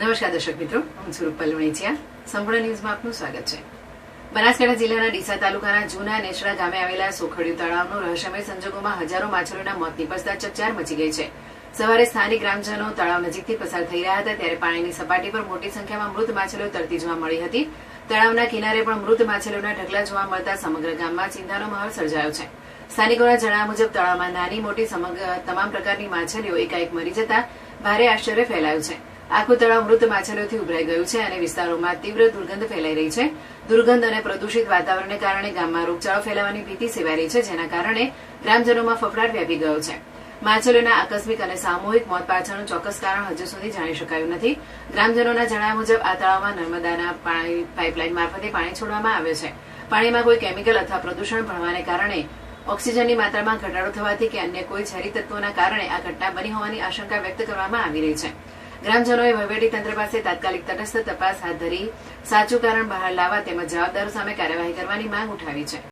નમસ્કાર દર્શક મિત્રો, હું છું રૂપલ વણેચિયા. સંપૂર્ણ ન્યૂઝમાં આપનું સ્વાગત છે. બનાસકાંઠા જિલ્લાના ડીસા તાલુકાના જૂના નેસડા ગામે આવેલા સોખડિયું તળાવનું રહસ્યમય સંજોગોમાં હજારો માછલીઓના મોત નીપજતા ચકચાર મચી ગઈ છે. સવારે સ્થાનિક ગ્રામજનો તળાવ નજીકથી પસાર થઈ રહ્યા હતા ત્યારે પાણીની સપાટી પર મોટી સંખ્યામાં મૃત માછલીઓ તરતી જોવા મળી હતી. તળાવના કિનારે પણ મૃત માછલીઓના ઢગલા જોવા મળતા સમગ્ર ગામમાં ચિંતાનો માહોલ સર્જાયો છે. સ્થાનિકોના જણાવ્યા મુજબ તળાવમાં નાની મોટી તમામ પ્રકારની માછલીઓ એકાએક મરી જતા ભારે આશ્ચર્ય ફેલાયું છે. આખું તળાવ મૃત માછલીઓથી ઉભરાઈ ગયું છે અને વિસ્તારોમાં તીવ્ર દુર્ગંધ ફેલાઈ રહી છે. દુર્ગંધ અને પ્રદૂષિત વાતાવરણને કારણે ગામમાં રોગચાળો ફેલાવાની ભીતિ સેવાઈ રહી છે, જેના કારણે ગ્રામજનોમાં ફફડાટ વ્યાપી ગયો છે. માછલીઓના આકસ્મિક અને સામૂહિક મોત પાછળનું ચોક્કસ કારણ હજુ સુધી જાણી શકાયું નથી. ગ્રામજનોના જણાવ્યા મુજબ આ તળાવમાં નર્મદાના પાઇપલાઇન મારફતે પાણી છોડવામાં આવે છે. પાણીમાં કોઈ કેમિકલ અથવા પ્રદૂષણ ભળવાને કારણે ઓક્સિજનની માત્રામાં ઘટાડો થવાથી કે અન્ય કોઈ ઝેરી તત્વોના કારણે આ ઘટના બની હોવાની આશંકા વ્યક્ત કરવામાં આવી રહી છે. ગ્રામજનોએ વહીવટીતંત્ર પાસે તાત્કાલિક તટસ્થ તપાસ હાથ ધરી સાચું કારણ બહાર લાવવા તેમજ જવાબદારો સામે કાર્યવાહી કરવાની માંગ ઉઠાવી છે.